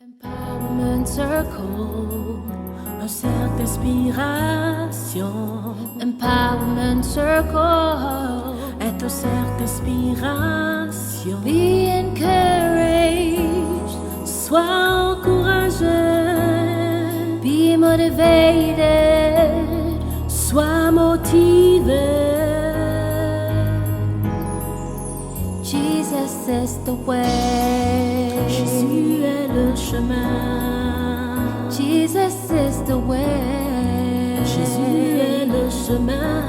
Empowerment Circle, un cercle d'inspiration. Empowerment Circle est un cercle d'inspiration. Be encouraged, sois encouragé. Be motivated, sois motivé. Jesus is the way. Jésus est le chemin. Jesus is the way. Jésus est le chemin.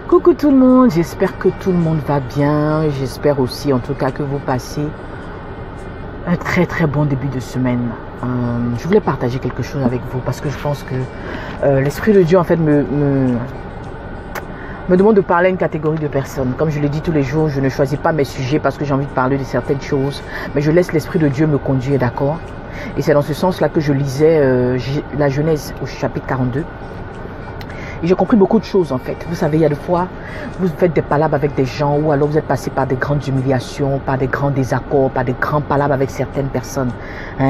Coucou tout le monde, j'espère que tout le monde va bien. J'espère aussi en tout cas que vous passez un très bon début de semaine. Je voulais partager quelque chose avec vous parce que je pense que l'Esprit de Dieu en fait me demande de parler à une catégorie de personnes. Comme je le dis tous les jours, je ne choisis pas mes sujets parce que j'ai envie de parler de certaines choses, mais je laisse l'Esprit de Dieu me conduire, d'accord? Et c'est dans ce sens-là que je lisais la Genèse au chapitre 42. Et j'ai compris beaucoup de choses en fait. Vous savez, il y a des fois, vous faites des palabres avec des gens ou alors vous êtes passé par des grandes humiliations, par des grands désaccords, par des grands palabres avec certaines personnes,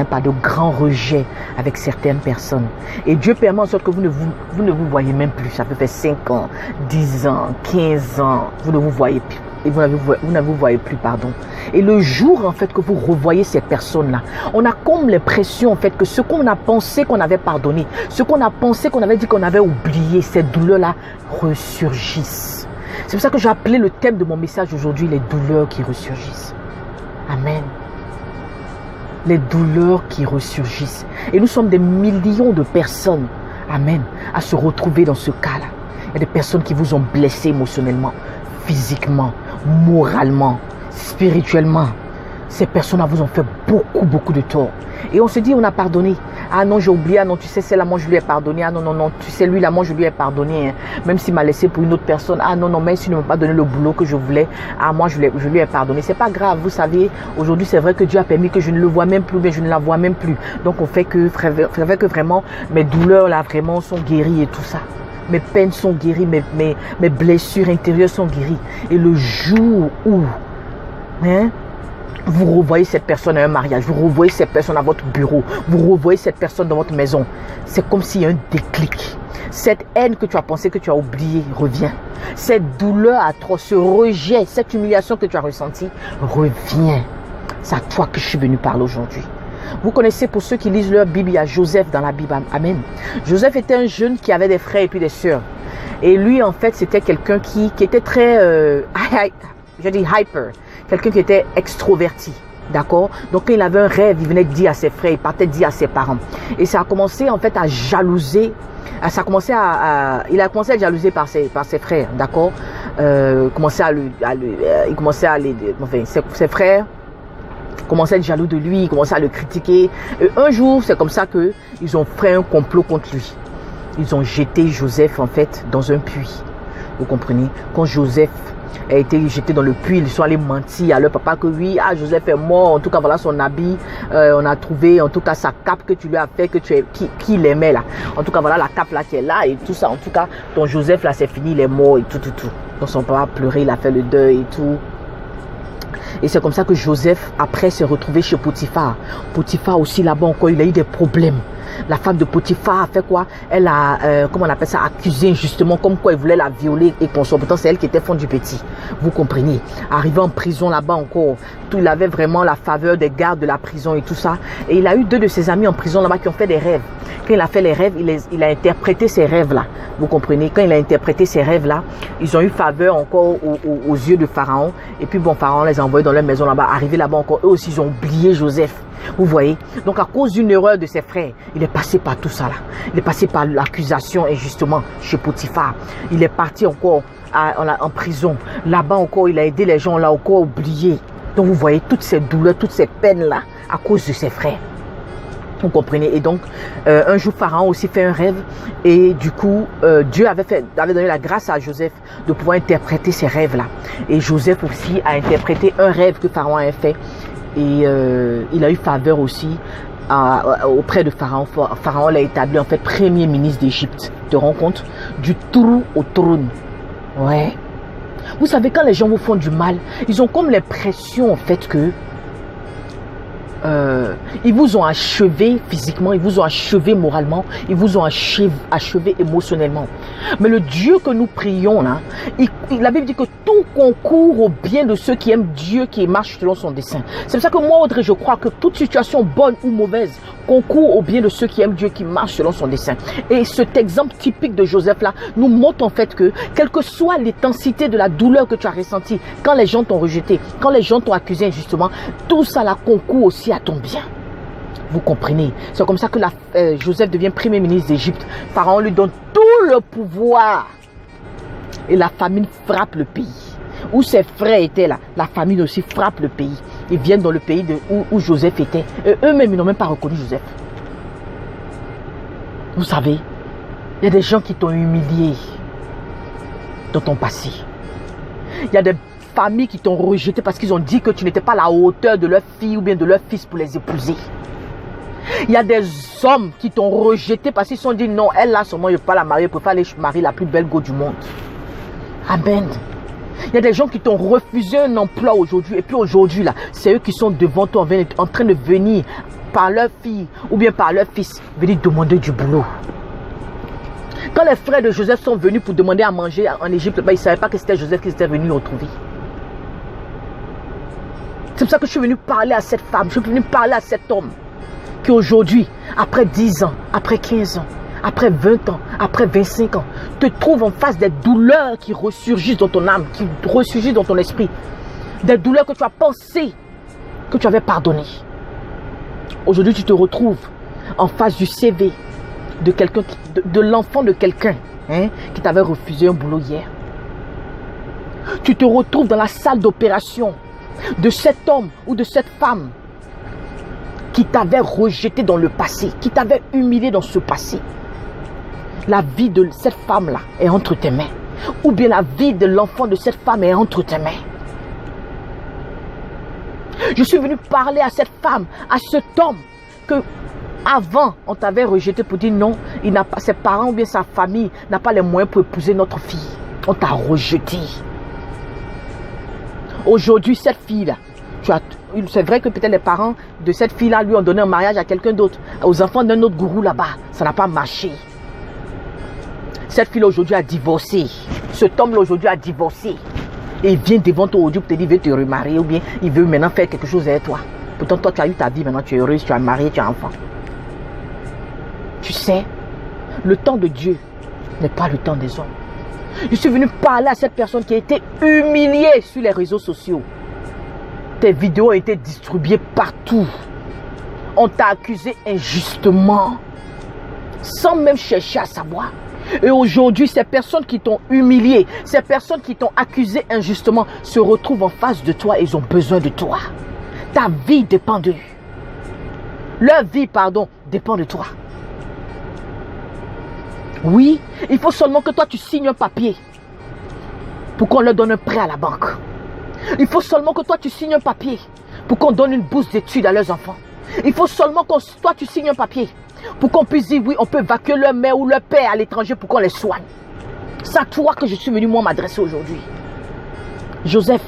par de grands rejets avec certaines personnes. Et Dieu permet en sorte que vous ne vous voyez même plus. Ça peut faire 5 ans, 10 ans, 15 ans, vous ne vous voyez plus. Et vous ne vous voyez plus, pardon. Et le jour, en fait, que vous revoyez ces personnes-là, on a comme l'impression, en fait, que ce qu'on a pensé qu'on avait pardonné, ce qu'on a pensé qu'on avait dit qu'on avait oublié, ces douleurs-là ressurgissent. C'est pour ça que j'ai appelé le thème de mon message aujourd'hui, les douleurs qui ressurgissent. Amen. Les douleurs qui ressurgissent. Et nous sommes des millions de personnes, amen, à se retrouver dans ce cas-là. Il y a des personnes qui vous ont blessé émotionnellement, physiquement, moralement, spirituellement. Ces personnes-là vous ont fait beaucoup de tort. Et on se dit, on a pardonné. Ah non, j'ai oublié. Ah non, tu sais, celle-là, moi, je lui ai pardonné. Ah non, tu sais, lui-là, moi, je lui ai pardonné. Hein. Même s'il m'a laissé pour une autre personne. Ah non, même s'il ne m'a pas donné le boulot que je voulais. Ah, moi, je lui ai pardonné. C'est pas grave, vous savez. Aujourd'hui, c'est vrai que Dieu a permis que je ne le vois même plus, mais je ne la vois même plus. Donc, on fait que vraiment, mes douleurs, là, vraiment, sont guéries et tout ça. Mes peines sont guéries, mes blessures intérieures sont guéries. Et le jour où vous revoyez cette personne à un mariage, vous revoyez cette personne à votre bureau, vous revoyez cette personne dans votre maison, c'est comme s'il y a un déclic. Cette haine que tu as pensé que tu as oubliée revient. Cette douleur atroce, ce rejet, cette humiliation que tu as ressentie revient. C'est à toi que je suis venu parler aujourd'hui. Vous connaissez, pour ceux qui lisent leur Bible, il y a Joseph dans la Bible. Amen. Joseph était un jeune qui avait des frères et puis des sœurs. Et lui, en fait, c'était quelqu'un qui était très, hyper. Quelqu'un qui était extroverti. D'accord? Donc, quand il avait un rêve, il venait dire à ses frères, il partait dire à ses parents. Et ça a commencé, en fait, à jalouser. Il a commencé à être jalousé par ses frères. D'accord? Ses frères commençaient à être jaloux de lui, ils commençaient à le critiquer. Et un jour, c'est comme ça qu'ils ont fait un complot contre lui. Ils ont jeté Joseph, en fait, dans un puits. Vous comprenez? Quand Joseph a été jeté dans le puits, ils sont allés mentir à leur papa que oui, Joseph est mort. En tout cas, voilà son habit. On a trouvé, en tout cas, sa cape que tu lui as fait, qu'il aimait, là. En tout cas, voilà la cape, là, qui est là et tout ça. En tout cas, ton Joseph, là, c'est fini, il est mort et tout. Donc, son papa a pleuré, il a fait le deuil et tout. Et c'est comme ça que Joseph, après, s'est retrouvé chez Potiphar. Potiphar aussi, là-bas encore, il a eu des problèmes. La femme de Potiphar a fait quoi? Elle a, accusé injustement, comme quoi il voulait la violer et consort. Pourtant, c'est elle qui était fond du petit. Vous comprenez? Arrivé en prison là-bas encore, il avait vraiment la faveur des gardes de la prison et tout ça. Et il a eu 2 de ses amis en prison là-bas qui ont fait des rêves. Quand il a fait les rêves, il a interprété ces rêves-là. Vous comprenez? Quand il a interprété ces rêves-là, ils ont eu faveur encore aux yeux de Pharaon. Et puis bon, Pharaon les a envoyés dans leur maison là-bas. Arrivé là-bas encore, eux aussi, ils ont oublié Joseph. Vous voyez? Donc à cause d'une erreur de ses frères, il est passé par tout ça là. Il est passé par l'accusation injustement chez Potiphar. Il est parti encore en prison. Là-bas encore, il a aidé les gens, là encore oublié. Donc vous voyez toutes ces douleurs, toutes ces peines là à cause de ses frères. Vous comprenez? Et donc, un jour, Pharaon aussi fait un rêve. Et du coup, Dieu avait donné la grâce à Joseph de pouvoir interpréter ces rêves-là. Et Joseph aussi a interprété un rêve que Pharaon avait fait. Et il a eu faveur aussi auprès de Pharaon. Pharaon l'a établi en fait premier ministre d'Égypte. Tu te rends compte? Du trou au trône. Ouais. Vous savez, quand les gens vous font du mal, ils ont comme l'impression en fait que ils vous ont achevé physiquement, ils vous ont achevé moralement, ils vous ont achevé émotionnellement. Mais le Dieu que nous prions là, la Bible dit que tout concourt au bien de ceux qui aiment Dieu, qui marchent selon son dessein. C'est pour ça que moi, Audrey, je crois que toute situation bonne ou mauvaise concourt au bien de ceux qui aiment Dieu, qui marchent selon son dessein. Et cet exemple typique de Joseph là nous montre en fait que quelle que soit l'intensité de la douleur que tu as ressentie, quand les gens t'ont rejeté, quand les gens t'ont accusé injustement, tout ça là concourt aussi à ton bien. Vous comprenez? C'est comme ça que Joseph devient premier ministre d'Égypte. Pharaon lui donne tout le pouvoir. Et la famine frappe le pays. Où ses frères étaient là, la famine aussi frappe le pays. Ils viennent dans le pays où Joseph était. Eux-mêmes, ils n'ont même pas reconnu Joseph. Vous savez, il y a des gens qui t'ont humilié dans ton passé. Il y a des familles qui t'ont rejeté parce qu'ils ont dit que tu n'étais pas à la hauteur de leur fille ou bien de leur fils pour les épouser. Il y a des hommes qui t'ont rejeté parce qu'ils se sont dit non, elle là seulement je ne peux pas la marier, je préfère aller marier la plus belle go du monde. Amen. Il y a des gens qui t'ont refusé un emploi aujourd'hui et puis aujourd'hui là, c'est eux qui sont devant toi en train de venir par leur fille ou bien par leur fils venir demander du boulot. Quand les frères de Joseph sont venus pour demander à manger en Égypte, ils ne savaient pas que c'était Joseph qui était venu retrouver. C'est pour ça que je suis venu parler à cette femme, je suis venu parler à cet homme qui aujourd'hui, après 10 ans, après 15 ans, après 20 ans, après 25 ans, te trouve en face des douleurs qui ressurgissent dans ton âme, qui ressurgissent dans ton esprit. Des douleurs que tu as pensé que tu avais pardonnées. Aujourd'hui, tu te retrouves en face du CV de quelqu'un, de l'enfant de quelqu'un qui t'avait refusé un boulot hier. Tu te retrouves dans la salle d'opération de cet homme ou de cette femme qui t'avait rejeté dans le passé, qui t'avait humilié dans ce passé. La vie de cette femme-là est entre tes mains. Ou bien la vie de l'enfant de cette femme est entre tes mains. Je suis venu parler à cette femme, à cet homme, que avant on t'avait rejeté pour dire non, il n'a pas, ses parents ou bien sa famille n'a pas les moyens pour épouser notre fille. On t'a rejeté. Aujourd'hui, cette fille-là, c'est vrai que peut-être les parents de cette fille-là lui ont donné un mariage à quelqu'un d'autre, aux enfants d'un autre gourou là-bas. Ça n'a pas marché. Cette fille-là aujourd'hui a divorcé. Cet homme-là aujourd'hui a divorcé. Et il vient devant toi aujourd'hui pour te dire qu'il veut te remarier ou bien il veut maintenant faire quelque chose avec toi. Pourtant, toi, tu as eu ta vie, maintenant tu es heureuse, tu as marié, tu as un enfant. Tu sais, le temps de Dieu n'est pas le temps des hommes. Je suis venu parler à cette personne qui a été humiliée sur les réseaux sociaux. Tes vidéos ont été distribuées partout. On t'a accusé injustement, sans même chercher à savoir. Et aujourd'hui, ces personnes qui t'ont humilié, ces personnes qui t'ont accusé injustement, se retrouvent en face de toi et ils ont besoin de toi. Ta vie dépend d'eux. Leur vie, pardon, dépend de toi. Oui, il faut seulement que toi tu signes un papier pour qu'on leur donne un prêt à la banque. Il faut seulement que toi tu signes un papier pour qu'on donne une bourse d'études à leurs enfants. Il faut seulement que toi tu signes un papier pour qu'on puisse dire oui, on peut évacuer leur mère ou leur père à l'étranger pour qu'on les soigne. C'est à toi que je suis venu moi m'adresser aujourd'hui. Joseph,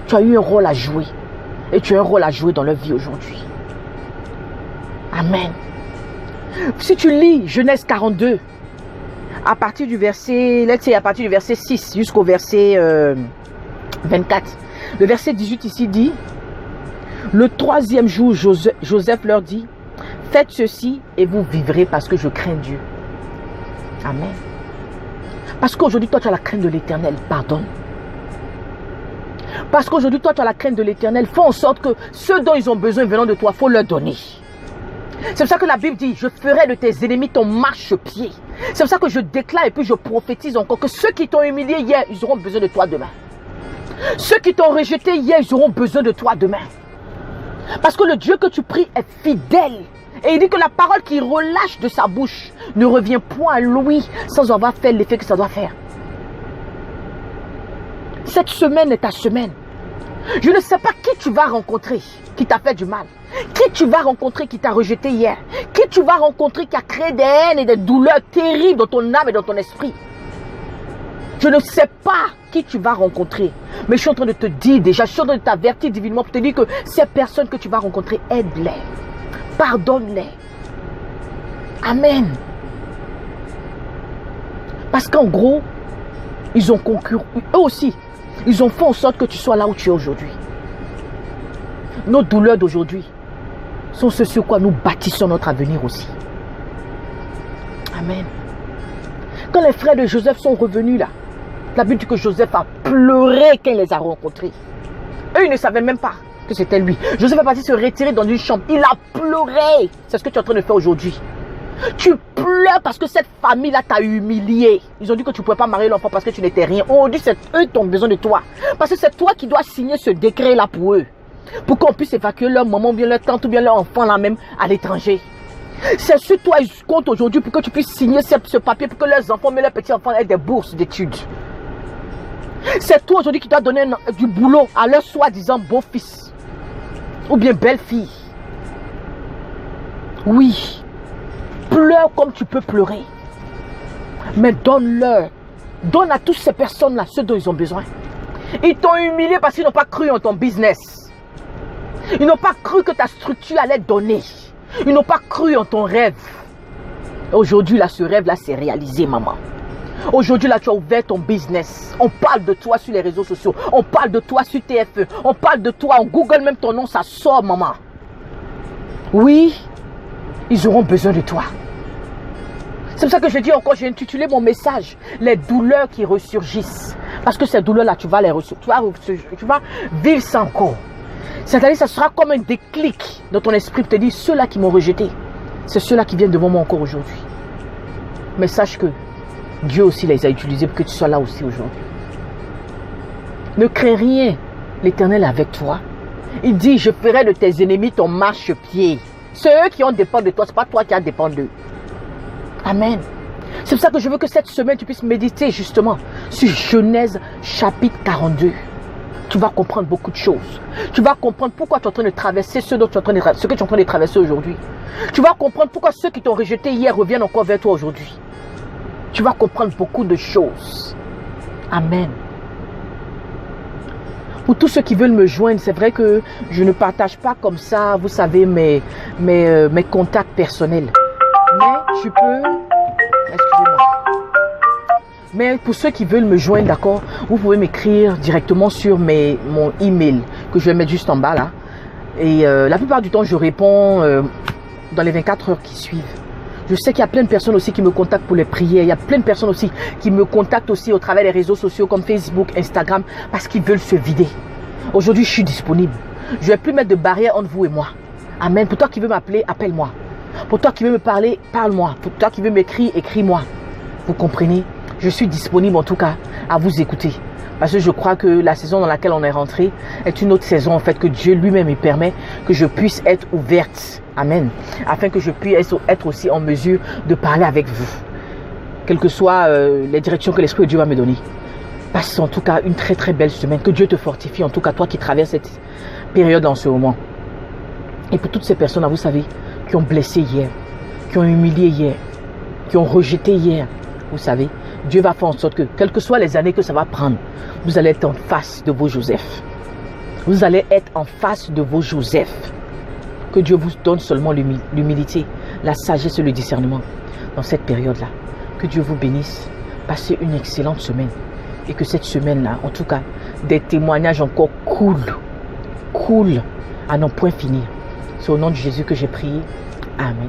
tu as eu un rôle à jouer et tu as un rôle à jouer dans leur vie aujourd'hui. Amen. Si tu lis Genèse 42, à partir du verset, à partir du verset 6 jusqu'au verset 24, le verset 18 ici dit, le 3e jour, Joseph leur dit, faites ceci et vous vivrez parce que je crains Dieu. Amen. Parce qu'aujourd'hui, toi, tu as la crainte de l'Éternel, pardonne. Parce qu'aujourd'hui, toi, tu as la crainte de l'Éternel, fais en sorte que ceux dont ils ont besoin venant de toi, il faut leur donner. C'est pour ça que la Bible dit, je ferai de tes ennemis ton marchepied. C'est pour ça que je déclare et puis je prophétise encore que ceux qui t'ont humilié hier, ils auront besoin de toi demain. Ceux qui t'ont rejeté hier, ils auront besoin de toi demain. Parce que le Dieu que tu pries est fidèle. Et il dit que la parole qui relâche de sa bouche ne revient point à lui sans avoir fait l'effet que ça doit faire. Cette semaine est ta semaine. Je ne sais pas qui tu vas rencontrer qui t'a fait du mal. Qui tu vas rencontrer qui t'a rejeté hier. Qui tu vas rencontrer qui a créé des haines et des douleurs terribles dans ton âme et dans ton esprit. Je ne sais pas qui tu vas rencontrer. Mais je suis en train de te dire déjà, je suis en train de t'avertir divinement pour te dire que ces personnes que tu vas rencontrer, aide-les. Pardonne-les. Amen. Parce qu'en gros, ils ont concurré, eux aussi, ils ont fait en sorte que tu sois là où tu es aujourd'hui. Nos douleurs d'aujourd'hui sont ce sur quoi nous bâtissons notre avenir aussi. Amen. Quand les frères de Joseph sont revenus là, la Bible dit que Joseph a pleuré quand il les a rencontrés. Eux, ils ne savaient même pas que c'était lui. Joseph est parti se retirer dans une chambre. Il a pleuré. C'est ce que tu es en train de faire aujourd'hui. Tu pleures parce que cette famille-là t'a humilié. Ils ont dit que tu ne pouvais pas marier l'enfant parce que tu n'étais rien. Aujourd'hui, c'est eux qui ont besoin de toi. Parce que c'est toi qui dois signer ce décret-là pour eux. Pour qu'on puisse évacuer leur maman, ou bien leur tante, ou bien leur enfant là même à l'étranger. C'est sur toi ils comptent aujourd'hui pour que tu puisses signer ce papier pour que leurs enfants, mais leurs petits-enfants aient des bourses d'études. C'est toi aujourd'hui qui dois donner du boulot à leur soi-disant beau-fils. Ou bien belle-fille. Oui. Pleure comme tu peux pleurer. Mais donne-leur. Donne à toutes ces personnes-là ce dont ils ont besoin. Ils t'ont humilié parce qu'ils n'ont pas cru en ton business. Ils n'ont pas cru que ta structure allait donner. Ils n'ont pas cru en ton rêve. Aujourd'hui, là, ce rêve-là s'est réalisé, maman. Aujourd'hui, là, tu as ouvert ton business. On parle de toi sur les réseaux sociaux. On parle de toi sur TFE. On parle de toi. On Google même ton nom, ça sort, maman. Oui, ils auront besoin de toi. C'est pour ça que je dis encore, j'ai intitulé mon message « Les douleurs qui ressurgissent ». Parce que ces douleurs-là, tu vas les ressurgir. Tu vas vivre ça encore. C'est-à-dire, ça sera comme un déclic dans ton esprit pour te dire, ceux-là qui m'ont rejeté, c'est ceux-là qui viennent devant moi encore aujourd'hui. Mais sache que Dieu aussi les a utilisés pour que tu sois là aussi aujourd'hui. Ne crains rien, l'Éternel est avec toi. Il dit, je ferai de tes ennemis ton marchepied. C'est eux qui ont dépend de toi, ce n'est pas toi qui as dépend d'eux. Amen. C'est pour ça que je veux que cette semaine, tu puisses méditer justement sur Genèse chapitre 42. Tu vas comprendre beaucoup de choses. Tu vas comprendre pourquoi tu es en train de traverser ce que tu es en train de traverser aujourd'hui. Tu vas comprendre pourquoi ceux qui t'ont rejeté hier reviennent encore vers toi aujourd'hui. Tu vas comprendre beaucoup de choses. Amen. Pour tous ceux qui veulent me joindre, c'est vrai que je ne partage pas comme ça, vous savez, mes contacts personnels. Mais je peux... Excusez-moi. Mais pour ceux qui veulent me joindre, d'accord, vous pouvez m'écrire directement sur mon email que je vais mettre juste en bas là. Et la plupart du temps, je réponds dans les 24 heures qui suivent. Je sais qu'il y a plein de personnes aussi qui me contactent pour les prières. Il y a plein de personnes aussi qui me contactent aussi au travers des réseaux sociaux comme Facebook, Instagram, parce qu'ils veulent se vider. Aujourd'hui, je suis disponible. Je ne vais plus mettre de barrière entre vous et moi. Amen. Pour toi qui veux m'appeler, appelle-moi. Pour toi qui veux me parler, parle-moi. Pour toi qui veux m'écrire, écris-moi. Vous comprenez? Je suis disponible en tout cas à vous écouter. Parce que je crois que la saison dans laquelle on est rentré est une autre saison en fait que Dieu lui-même me permet que je puisse être ouverte. Amen. Afin que je puisse être aussi en mesure de parler avec vous. Quelles que soient les directions que l'Esprit de Dieu va me donner. Passe en tout cas une très très belle semaine. Que Dieu te fortifie en tout cas toi qui traverses cette période en ce moment. Et pour toutes ces personnes, vous savez, qui ont blessé hier, qui ont humilié hier, qui ont rejeté hier, vous savez, Dieu va faire en sorte que, quelles que soient les années que ça va prendre, vous allez être en face de vos Joseph. Vous allez être en face de vos Joseph. Que Dieu vous donne seulement l'humilité, la sagesse et le discernement dans cette période-là. Que Dieu vous bénisse. Passez une excellente semaine. Et que cette semaine-là, en tout cas, des témoignages encore cool, à n'en point finir. C'est au nom de Jésus que j'ai prié. Amen.